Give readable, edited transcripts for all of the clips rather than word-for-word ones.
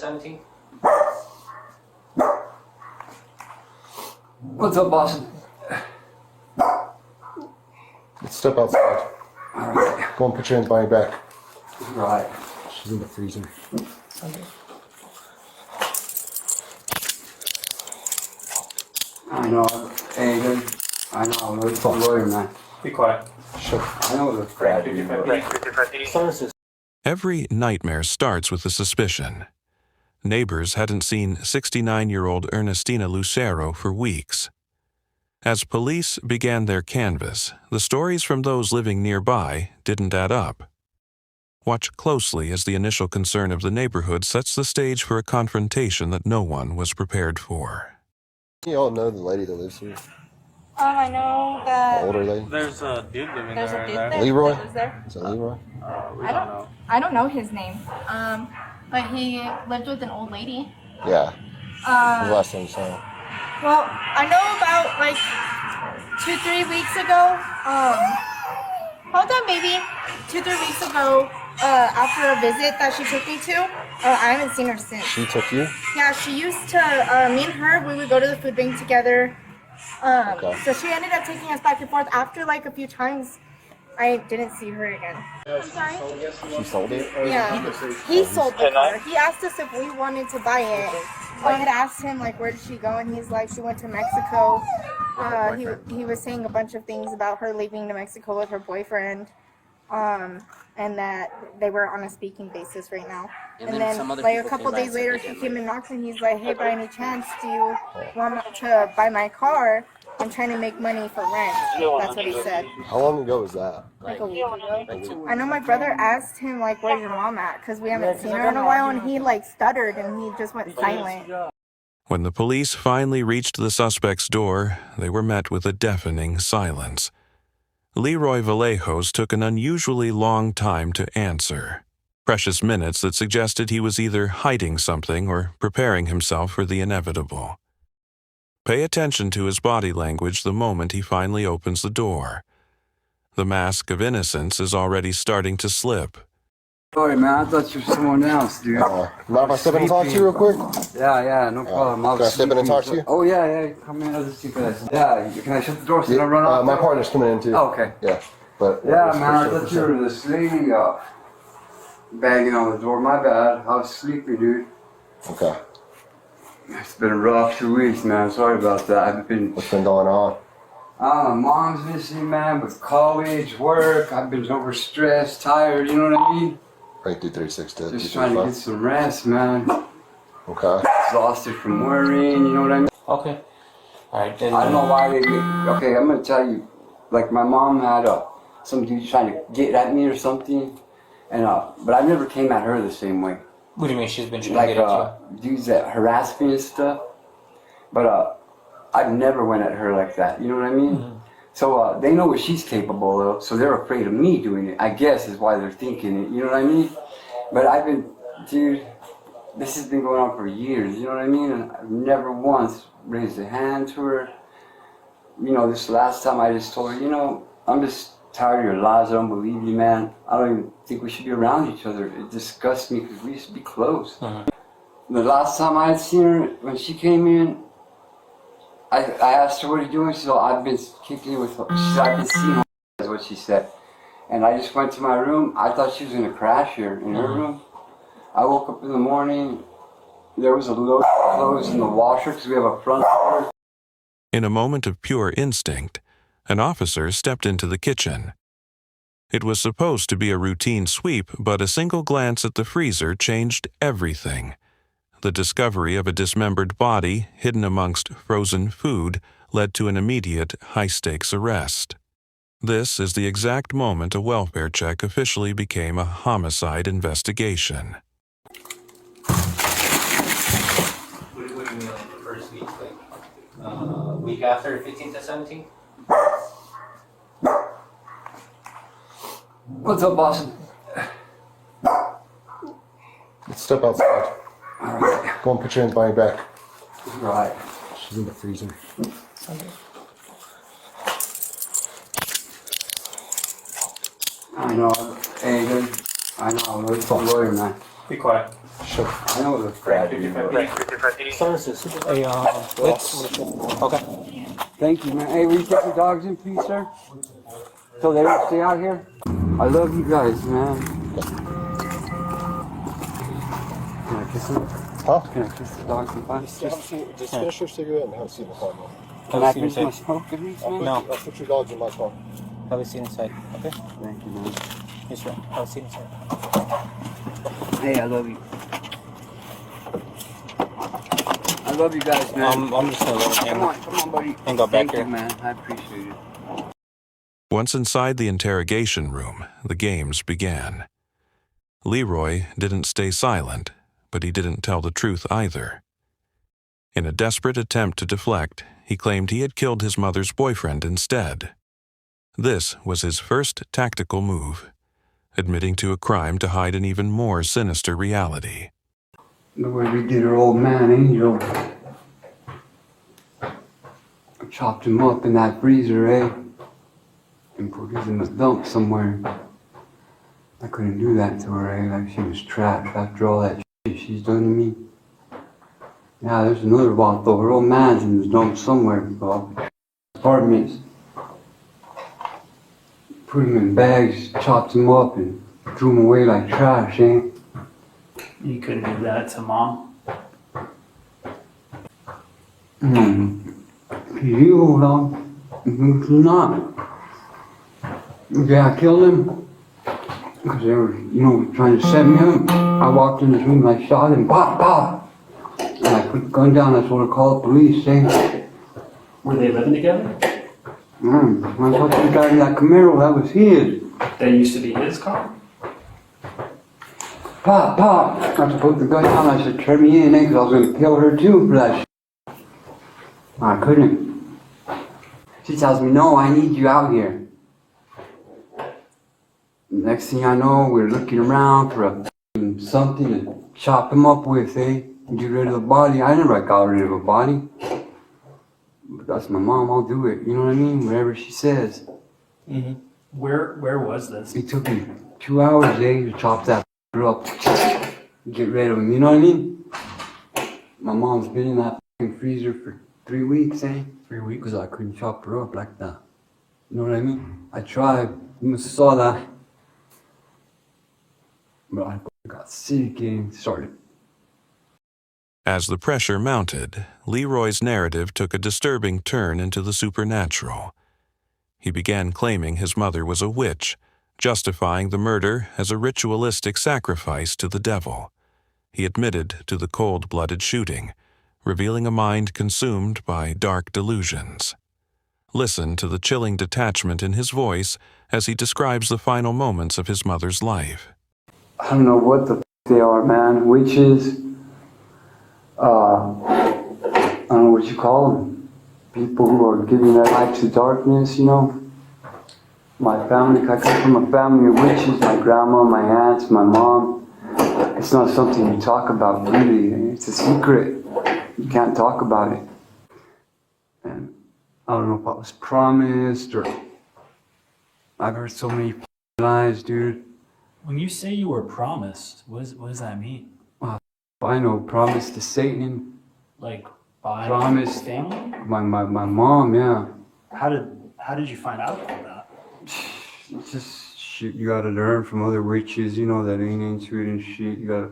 17? What's up, boss? Let's step outside. Alright. Go and put your hands behind your back. Right. She's in the freezer. I know. Hey, dude. I know. It's a lawyer, man. Be quiet. Shut I know it's bad, dude. Every nightmare starts with a suspicion. Neighbors hadn't seen 69-year-old Ernestina Lucero for weeks. As police began their canvass, the stories from those living nearby didn't add up. Watch closely as the initial concern of the neighborhood sets the stage for a confrontation that no one was prepared for. You all know the lady that lives here? I know that The older lady? There's a dude living there's a there. dude there. Leroy? That lives there. Is it Leroy? I don't know his name. But he lived with an old lady. Yeah. When's the last time you saw him? Well, I know about like 2-3 weeks ago. Hold on, maybe 2-3 weeks ago. After a visit that she took me to, I haven't seen her since. She took you? Yeah, she used to. Me and her, we would go to the food bank together. Okay. So she ended up taking us back and forth. After like a few times, I didn't see her again. I'm sorry? She sold it? Yeah. He sold the car. He asked us if we wanted to buy it. I had asked him like, where did she go? And he's like, she went to Mexico. He was saying a bunch of things about her leaving to Mexico with her boyfriend. And that they were on a speaking basis right now. And then like a couple days later, he came and knocked and he's like, hey, by any chance, do you want me to buy my car? I'm trying to make money for rent. That's what he said. How long ago was that? Like a week ago. I know my brother asked him like, where's your mom at? Because we haven't seen her in a while, and he like stuttered and he just went silent. When the police finally reached the suspect's door, they were met with a deafening silence. Leroy Vallejos took an unusually long time to answer. Precious minutes that suggested he was either hiding something or preparing himself for the inevitable. Pay attention to his body language the moment he finally opens the door. The mask of innocence is already starting to slip. Sorry, man. I thought you were someone else, dude. Mind if I step in and talk to you real quick? Yeah, no problem. Can I step in and talk to you? Oh, yeah. Come in. I'll just see guys. Yeah, can I shut the door so I don't run off? My partner's coming in too. Oh, okay. Yeah. But Yeah, man, I thought you were this lady banging on the door. My bad. I was sleepy, dude. Okay. It's been a rough 2 weeks, man. Sorry about that. What's been going on? My mom's missing, man, with college, work. I've been overstressed, tired, you know what I mean? Right through 360. Just trying to get some rest, man. Okay. Exhausted from worrying, you know what I mean? Okay. Alright, then. I don't know why they get... Okay, I'm gonna tell you. Like, my mom had some dude trying to get at me or something. And but I never came at her the same way. What do you mean she's been trying to get at you? Dudes that harass me and stuff. But I've never went at her like that, you know what I mean? Mm-hmm. So they know what she's capable of, so they're afraid of me doing it, I guess is why they're thinking it, you know what I mean? But dude, this has been going on for years, you know what I mean? And I've never once raised a hand to her. You know, this last time I just told her, you know, I'm just tired of your lies, I don't believe you, man. I don't even think we should be around each other. It disgusts me because we used to be close. Mm-hmm. The last time I had seen her, when she came in, I asked her, what are you doing? She said, I've been kicking with her. She said, I've been seeing her, is what she said. And I just went to my room. I thought she was going to crash here in her room. I woke up in the morning. There was a load of clothes in the washer because we have a front door. In a moment of pure instinct, an officer stepped into the kitchen. It was supposed to be a routine sweep, but a single glance at the freezer changed everything. The discovery of a dismembered body hidden amongst frozen food led to an immediate high-stakes arrest. This is the exact moment a welfare check officially became a homicide investigation. What do you mean like the first week? Like, week after 15th to 17th? What's up, boss? Let's step outside. Alright. Go and put your hands behind your back. Right. She's in the freezer. I know. Hey, dude. I know. It's a lawyer, man. Be quiet. Sure. I know the crowd. Services. Hey, let's. Okay. Thank you, man. Hey, will you take the dogs in, please, sir? So they don't stay out here? I love you guys, man. Can I kiss them? Huh? Can I kiss the dogs in five? Just finish your cigarette and have a seat in the car. Can I finish my smoke at least, man? No. I'll put your dogs in my car. Have a seat inside. Okay. Thank you, man. Yes, sir. Have a seat inside. Hey, I love you. I love you guys, man. I'm just gonna let him Come on, buddy. and go back Thank here. you, man. I appreciate it. Once inside the interrogation room, the games began. Leroy didn't stay silent, but he didn't tell the truth either. In a desperate attempt to deflect, he claimed he had killed his mother's boyfriend instead. This was his first tactical move, admitting to a crime to hide an even more sinister reality. The way we did her old man, Angel. I chopped him up in that freezer, eh? And put him in the dump somewhere. I couldn't do that to her, eh? Like she was trapped after all that shit she's done to me. Yeah, there's another vato. Her old man's in the dump somewhere, Bob. Apartments. Put him in bags, chopped him up, and threw him away like trash, eh? You couldn't do that to mom? You hold on. It's not. Yeah, I killed him. Because they were, trying to set me up. I walked in his room and I shot him. Pop, pop. And I put the gun down. That's what I called the police, eh? Were they living together? I thought the guy in that Camaro, that was his. That used to be his car? Pop, pop. I just put the gun down. I said, turn me in, eh? Because I was going to kill her too for that shit. I couldn't. She tells me, no, I need you out here. Next thing I know, we're looking around for something to chop him up with, eh? Get rid of the body. I never got rid of a body. But that's my mom, I'll do it. You know what I mean? Whatever she says. Mm-hmm. Where was this? It took me 2 hours, eh? To chop that up. Get rid of him, you know what I mean? My mom's been in that freezer for 3 weeks, eh? 3 weeks? Because I couldn't chop her up like that. You know what I mean? I tried. You must have saw that. But I got sick and started. As the pressure mounted, Leroy's narrative took a disturbing turn into the supernatural. He began claiming his mother was a witch, justifying the murder as a ritualistic sacrifice to the devil. He admitted to the cold-blooded shooting, revealing a mind consumed by dark delusions. Listen to the chilling detachment in his voice as he describes the final moments of his mother's life. I don't know what the they are, man. Witches. I don't know what you call them. People who are giving their life to darkness, My family, I come from a family of witches. My grandma, my aunts, my mom. It's not something you talk about, really. It's a secret. You can't talk about it. And I don't know if I was promised or... I've heard so many lies, dude. When you say you were promised, what does that mean? I know, promised to Satan. Like by Promised. family? My mom, yeah. How did you find out about that? It's just shit you gotta learn from other witches, that ain't into it and shit. You gotta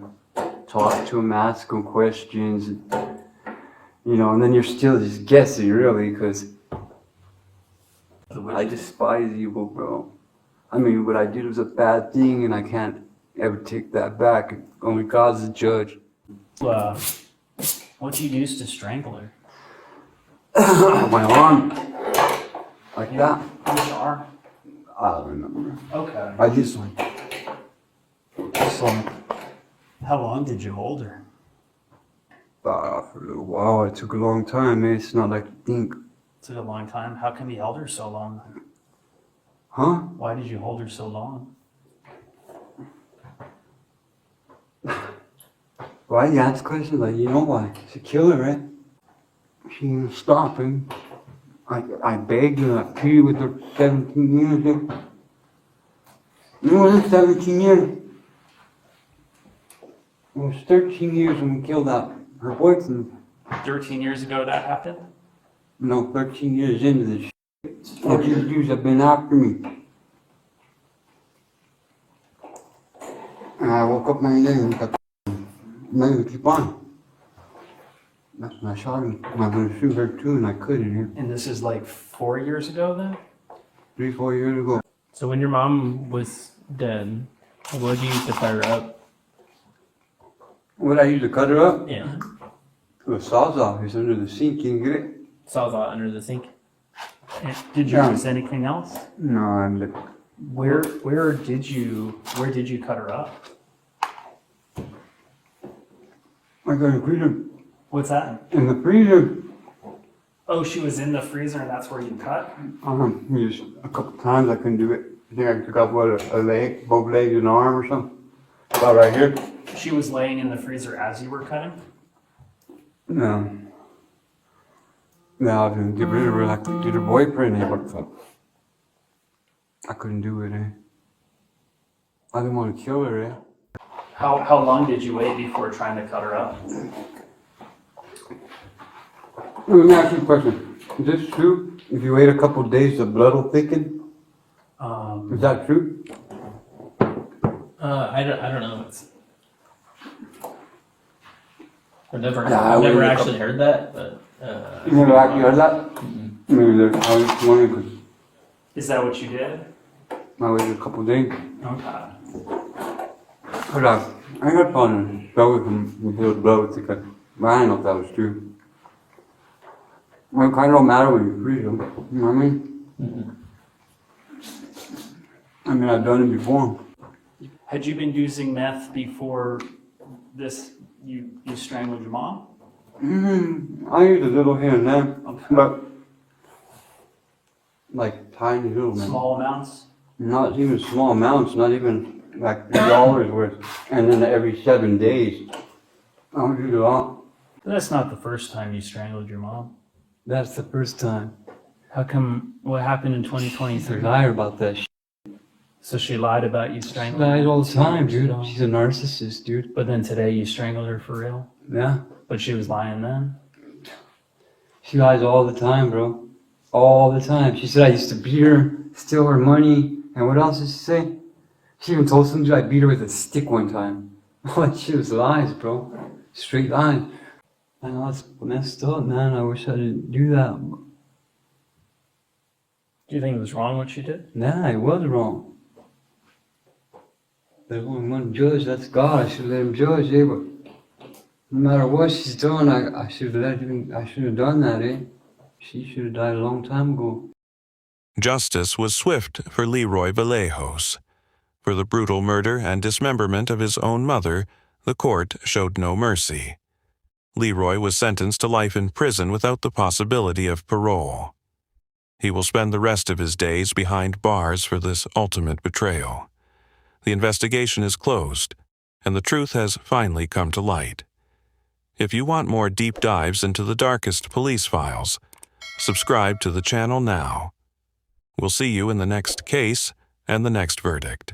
talk to them, ask them questions, and then you're still just guessing, really, because I despise evil, bro. I mean, what I did was a bad thing, and I can't ever take that back. Only God's the judge. What'd you use to strangle her? My arm, like that. Which arm? I don't remember. Okay. I just How long did you hold her? for a little while. It took a long time, man. It's not like you think. It took a long time. How come you held her so long? Huh? Why did you hold her so long? Why you ask questions like, why? She's a killer, right? She didn't stop him. I begged her, I pleaded with her 17 years. 17 years. was 13 years when we killed her boyfriend. 13 years ago that happened? No, 13 years into this shit. All these dudes have been after me. And I woke up one day and got maybe keep on. That's when I shot him. I was gonna shoot her too, and I couldn't here. And this is like 4 years ago then? 3-4 years ago. So when your mom was dead, what did you use to fire her up? What I used to cut her up? Yeah. The sawzall. It's under the sink. Can you get it? Sawzall under the sink. And did you Yeah. use anything else? No, I'm the. Where did you cut her up? I got a freezer. What's that? In the freezer. Oh, she was in the freezer and that's where you cut? Just a couple times I couldn't do it. I think I took out a leg, both legs and an arm or something. About right here. She was laying in the freezer as you were cutting? No. No, I didn't get rid of her like did her boyfriend. What the fuck? I couldn't do it, eh? I didn't want to kill her, eh? How long did you wait before trying to cut her up? Let me ask you a question. Is this true? If you wait a couple days, the blood will thicken? Is that true? I don't know. I've never actually heard that, but You never actually heard that? Maybe there. I was just wondering because is that what you did? I waited a couple days. Okay. But I got fun spell with him because the blood was thicker. But I don't know if that was true. Well, it kind of don't matter when you freeze them. You know what I mean? Mm-hmm. I mean, I've done it before. Had you been using meth before this? You strangled your mom? I use a little here and there, Okay. but like tiny little man. Small amounts? Not even small amounts, not even like $3 worth. And then every 7 days. I don't use a lot. That's not the first time you strangled your mom. That's the first time. How come? What happened in 2023? Lie about that shit. So she lied about you She strangling lies her? all the time, dude. She's a narcissist, dude. But then today you strangled her for real? Yeah. But she was lying then? She lies all the time, bro. All the time. She said I used to beat her, steal her money, and what else did she say? She even told some dude I beat her with a stick one time. All that shit was lies, bro. Straight lies. I know it's messed up, man. I wish I didn't do that. Do you think it was wrong what she did? Nah, it was wrong. There's only one judge, that's God. I should let him judge, eh? But no matter what she's done, I should have done that, eh? She should have died a long time ago. Justice was swift for Leroy Vallejos. For the brutal murder and dismemberment of his own mother, the court showed no mercy. Leroy was sentenced to life in prison without the possibility of parole. He will spend the rest of his days behind bars for this ultimate betrayal. The investigation is closed, and the truth has finally come to light. If you want more deep dives into the darkest police files, subscribe to the channel now. We'll see you in the next case and the next verdict.